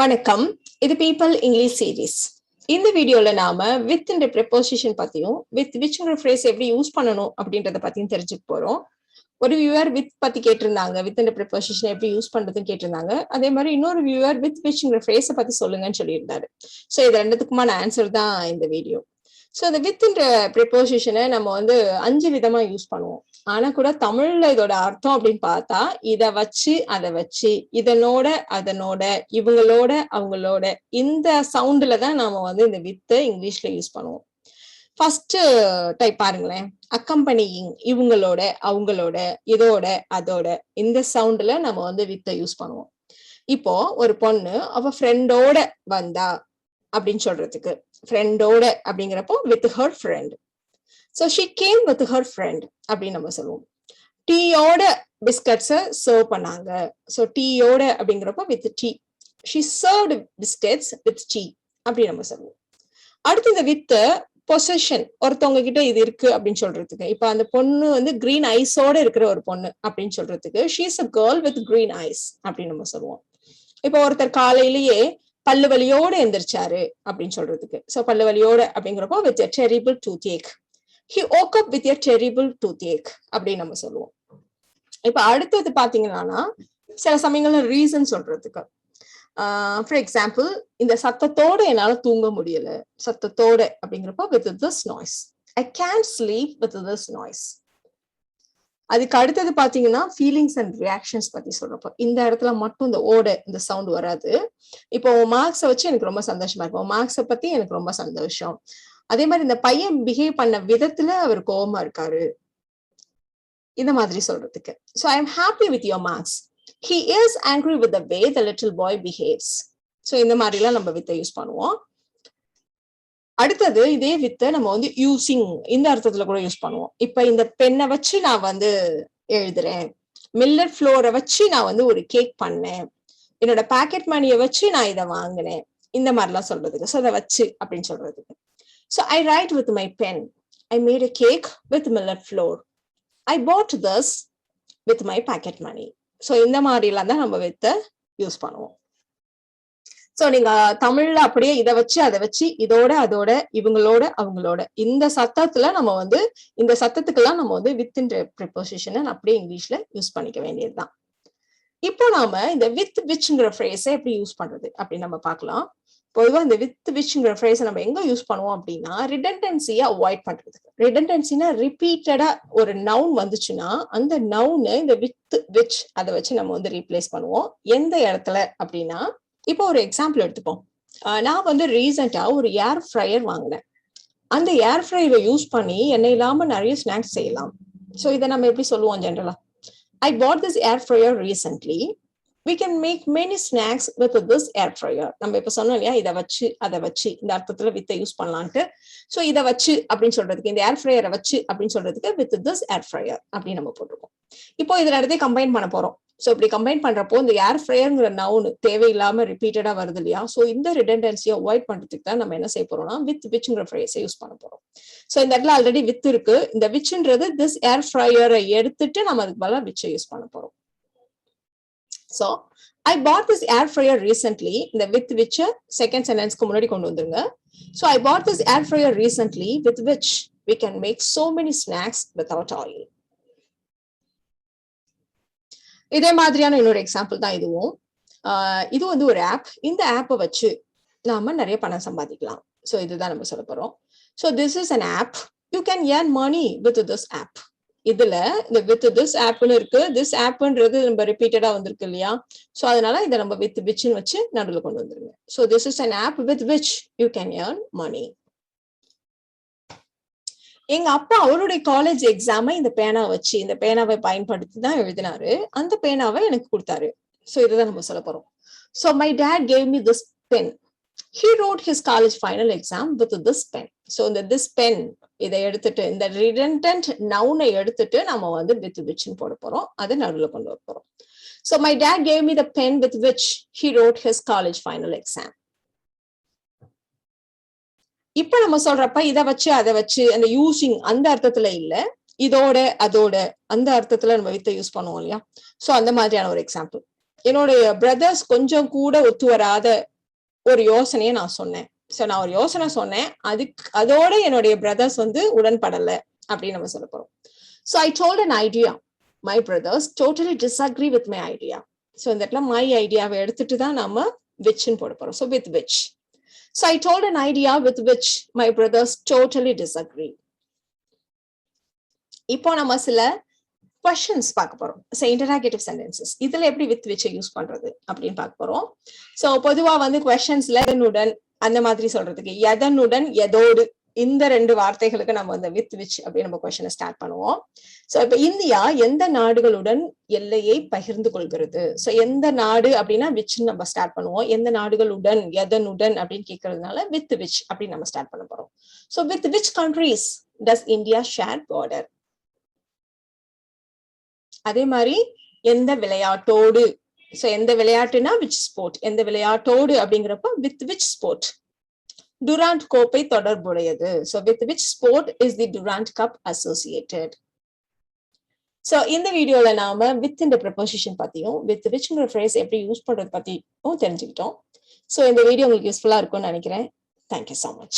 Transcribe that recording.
வணக்கம். இது people English series. இந்த வீடியோல நாம வித் என்ற ப்ரெபோசிஷன் பத்தியும் வித் விச்ங்கிற ஃப்ரேஸ் எப்படி யூஸ் பண்ணணும் அப்படின்றத பத்தியும் தெரிஞ்சுக்க போறோம். ஒரு வியூவர் வித் பத்தி கேட்டிருந்தாங்க, வித் என்ற ப்ரெபோசிஷன் எப்படி யூஸ் பண்றதுன்னு கேட்டிருந்தாங்க. அதே மாதிரி இன்னொரு வியூவர் வித் விச்ங்கிற ஃப்ரேஸை பத்தி சொல்லுங்கன்னு சொல்லியிருந்தாரு. ஸோ இது ரெண்டுத்துக்குமான ஆன்சர் தான் இந்த வீடியோ. ஸோ இந்த வித்ன்ற ப்ரெபோசிஷனை நம்ம 5 விதமா யூஸ் பண்ணுவோம். ஆனா கூட தமிழ்ல இதோட அர்த்தம் அப்படின்னு பார்த்தா இதை வச்சு அதை வச்சு இதனோட அதனோட இவங்களோட அவங்களோட இந்த சவுண்ட்ல தான் நாம இந்த வித்தை இங்கிலீஷ்ல யூஸ் பண்ணுவோம். ஃபர்ஸ்ட் டைப் பாருங்களேன், அக்கம்பனியிங், இவங்களோட அவங்களோட இதோட அதோட இந்த சவுண்ட்ல நம்ம வித்தை யூஸ் பண்ணுவோம். இப்போ ஒரு பொண்ணு அவ ஃப்ரெண்டோட வந்தா அப்படின்னு சொல்றதுக்கு, ஃப்ரெண்டோட அப்படிங்கிறப்போ with her friend. So she came with her friend அப்படின்னு நம்ம சொல்லுவோம். டீயோட பிஸ்கட்ஸை சர்வ் பண்ணாங்க. ஸோ டீயோட அப்படிங்கிறப்போ with tea. She served biscuits with tea அப்படின்னு நம்ம சொல்லுவோம். அடுத்து இந்த வித் பொசஷன், ஒருத்தவங்க கிட்ட இது இருக்கு அப்படின்னு சொல்றதுக்கு, இப்ப அந்த பொண்ணு கிரீன் ஐஸோட இருக்கிற ஒரு பொண்ணு அப்படின்னு சொல்றதுக்கு she is a girl with green eyes அப்படின்னு நம்ம சொல்லுவோம். இப்போ ஒருத்தர் காலையிலேயே பல்லு வலியோட எந்திரிச்சாரு அப்படின்னு சொல்றதுக்கு, சோ பல்லு வலியோட அப்படிங்கிறப்போ with a terrible toothache. He woke up with a terrible toothache அப்படின்னு நம்ம சொல்லுவோம். இப்ப அடுத்தது பாத்தீங்கன்னா சில சமயங்கள்ல ரீசன் சொல்றதுக்கு, ஃபார் எக்ஸாம்பிள், இந்த சத்தத்தோட என்னால தூங்க முடியல, சத்தத்தோட அப்படிங்கிறப்போ with this noise. I can't sleep with this noise. அதுக்கு அடுத்தது பாத்தீங்கன்னா ஃபீலிங்ஸ் அண்ட் ரியாக்ஷன்ஸ் பத்தி சொல்றப்போ இந்த இடத்துல மட்டும் இந்த ஓட இந்த சவுண்ட் வராது. இப்போ மார்க்ஸை வச்சு எனக்கு ரொம்ப சந்தோஷமா இருக்கும், மார்க்ஸை பத்தி எனக்கு ரொம்ப சந்தோஷம். அதே மாதிரி இந்த பையன் பிஹேவ் பண்ண விதத்துல அவர் கோவமா இருக்காரு, இந்த மாதிரி சொல்றதுக்கு. So I am happy with your marks. He is angry with the way the little boy behaves. So இந்த மாதிரிலாம் நம்ம வித்தை யூஸ் பண்ணுவோம். அடுத்தது இதே வித்தை நம்ம யூசிங் இந்த அர்த்தத்துல கூட யூஸ் பண்ணுவோம். இப்ப இந்த பெண்ணை வச்சு நான் எழுதுறேன், மில்லட் ஃப்ளோரை வச்சு நான் ஒரு கேக் பண்ணேன், என்னோட பாக்கெட் மணியை வச்சு நான் இதை வாங்கினேன், இந்த மாதிரிலாம் சொல்றதுக்கு. ஸோ அதை வச்சு அப்படின்னு சொல்றதுக்கு. So I write with my pen. I made a cake with millet flour. I bought this with my pocket money. So இந்த மாதிரிலாம் தான் நம்ம வித்தை யூஸ் பண்ணுவோம். சோ நீங்க தமிழ்ல அப்படியே இதை வச்சு அதை வச்சு இதோட அதோட இவங்களோட அவங்களோட இந்த சத்தத்துல நம்ம இந்த சத்தத்துக்கெல்லாம் நம்ம வித் ப்ரிபோசிஷனை அப்படியே இங்கிலீஷ்ல யூஸ் பண்ணிக்க வேண்டியதுதான். இப்போ நாம இந்த வித் விச்ங்கிற ஃப்ரேஸை எப்படி யூஸ் பண்றது அப்படின்னு நம்ம பார்க்கலாம். பொதுவா இந்த வித் விச்ங்கிற ஃப்ரேஸை நம்ம எங்க யூஸ் பண்ணுவோம் அப்படின்னா ரிடண்டன்சியை அவாய்ட் பண்றதுக்கு. ரிடண்டன்சினா ரிப்பீட்டடா ஒரு நவுன் வந்துச்சுன்னா அந்த நவுனு இந்த வித் விச் அதை வச்சு நம்ம ரீப்ளேஸ் பண்ணுவோம். எந்த இடத்துல அப்படின்னா, இப்போ ஒரு எக்ஸாம்பிள் எடுத்துப்போம். நான் ரீசெண்டா ஒரு ஏர் ஃப்ரையர் வாங்கினேன். அந்த ஏர் ஃப்ரையரை யூஸ் பண்ணி எண்ணெய் இல்லாம நிறைய ஸ்நாக்ஸ் செய்யலாம். ஸோ இதை நம்ம எப்படி சொல்லுவோம் ஜென்ரலா? I bought this air fryer recently. we can make many snacks with this air fryer. நம்ம இப்ப சொன்னோம் இல்லையா, இதை வச்சு அதை வச்சு இந்த அர்த்தத்துல வித்தை யூஸ் பண்ணலான்ட்டு. ஸோ இதை வச்சு அப்படின்னு சொல்றதுக்கு, இந்த ஏர் ஃப்ரையரை வச்சு அப்படின்னு சொல்றதுக்கு வித் திஸ் ஏர் ஃப்ரையர் அப்படின்னு நம்ம போட்டிருக்கோம். இப்போ இதுல இடத்தையும் கம்பைன் பண்ண போறோம். ஸோ இப்படி கம்பைன் பண்றப்போ இந்த ஏர் ஃப்ரையர்ங்கிற நவுன் தேவையில்லாம ரிப்பீட்டடா வருது இல்லையா? ஸோ இந்த ரிடண்டன்சியை அவாய்ட் பண்றதுக்கு தான் நம்ம என்ன செய்ய போறோம்னா வித் விச்ங்கிற ஃப்ரேஸை யூஸ் பண்ண போறோம். ஸோ இந்த இடத்துல ஆல்ரெடி வித் இருக்கு. இந்த விச்ன்றது திஸ் ஏர் ஃப்ரையரை எடுத்துட்டு நம்ம அதுக்கு பதிலாக விச்சை யூஸ் பண்ண போறோம். So I bought this air fryer recently. இந்த with which second sentenceக்கு முன்னாடி கொண்டு வந்துருங்க. So I bought this air fryer recently with which we can make so many snacks without oil. இதே மாதிரியான இன்னொரு எக்ஸாம்பிள் தான் இதுவும். இது ஒரு ஆப். இந்த ஆப்பை வச்சு நாம நிறைய பணம் சம்பாதிக்கலாம். ஸோ இதுதான் நம்ம சொல்ல போறோம். So this is an app. You can earn money with this app. இதுல இந்த வித் திஸ் ஆப்னு இருக்கு. திஸ் ஆப்ன்றது நம்ம ரிப்பீட்டடா வந்திருக்கு இல்லையா? ஸோ அதனால இதை நம்ம வித் விச்னு வச்சு நடுவில் கொண்டு வந்துருங்க. So this is an app with which you can earn money. எங்க அப்பா அவருடைய காலேஜ் எக்ஸாமை இந்த பேனாவை வச்சு, இந்த பேனாவை பயன்படுத்தி தான் எழுதினாரு. அந்த பேனாவை எனக்கு கொடுத்தாரு. ஸோ இதுதான் நம்ம சொல்ல போறோம். So my dad gave me this pen. He wrote his college final exam with this pen. So இந்த this pen இதை எடுத்துட்டு இந்த redundant noun எடுத்துட்டு நம்ம with which போட போறோம். அதை நடுவில் கொண்டு வர போறோம். So my dad gave me the pen with which he wrote his college final exam. இப்ப நம்ம சொல்றப்ப இதை வச்சு அதை வச்சு அந்த யூசிங் அந்த அர்த்தத்துல இல்ல, இதோட அதோட அந்த அர்த்தத்துல நம்ம வித்தை யூஸ் பண்ணுவோம் இல்லையா? சோ அந்த மாதிரியான ஒரு எக்ஸாம்பிள். என்னுடைய பிரதர்ஸ் கொஞ்சம் கூட ஒத்து வராத ஒரு யோசனையை நான் சொன்னேன். சோ நான் ஒரு யோசனை சொன்னேன், அதோட என்னுடைய பிரதர்ஸ் வந்து உடன்படல அப்படின்னு நம்ம சொல்ல போறோம். So I told an idea. My brothers totally disagree with my idea. So இந்த இடத்துல my ஐடியாவை எடுத்துட்டு தான் நாம whichன்னு போட போறோம். So with which. So I told an idea with which my brothers totally disagree. இப்போ நம்ம சில questions பார்க்க போறோம். So interrogative sentences. இதுல எப்படி with which யூஸ் பண்றது அப்படின்னு பார்க்க போறோம். So பொதுவா வந்து questionsல எதனுடன் அந்த மாதிரி சொல்றதுக்கு எதனுடன் எதோடு இந்த ரெண்டு வார்த்தைகளுக்கு நம்ம வந்து வித் விச் அப்படின்னு நம்ம கொஸ்டினை ஸ்டார்ட் பண்ணுவோம். சோ இப்ப இந்தியா எந்த நாடுகளுடன் எல்லையை பகிர்ந்து கொள்கிறது? சோ எந்த நாடு அப்படின்னா விச் நம்ம ஸ்டார்ட் பண்ணுவோம். எந்த நாடுகளுடன் எதனுடன் அப்படின்னு கேட்கறதுனால வித் விச் அப்படின்னு நம்ம ஸ்டார்ட் பண்ண போறோம். So with which countries does India share border? அதே மாதிரி எந்த விளையாட்டோடு, சோ எந்த விளையாட்டுனா விச் ஸ்போர்ட், எந்த விளையாட்டோடு அப்படிங்கிறப்ப வித் விச் ஸ்போர்ட்? Durant கோப்பை தொடர்புடையது. So with which sport is the Durant Cup associated? So இந்த வீடியோல நாம with இந்த preposition பத்தியும் with whichங்கிற phrase எப்படி யூஸ் பண்றது பத்தியும் தெரிஞ்சுக்கிட்டோம். So இந்த வீடியோ உங்களுக்கு யூஸ்ஃபுல்லா இருக்கும்னு நினைக்கிறேன். Thank you so much.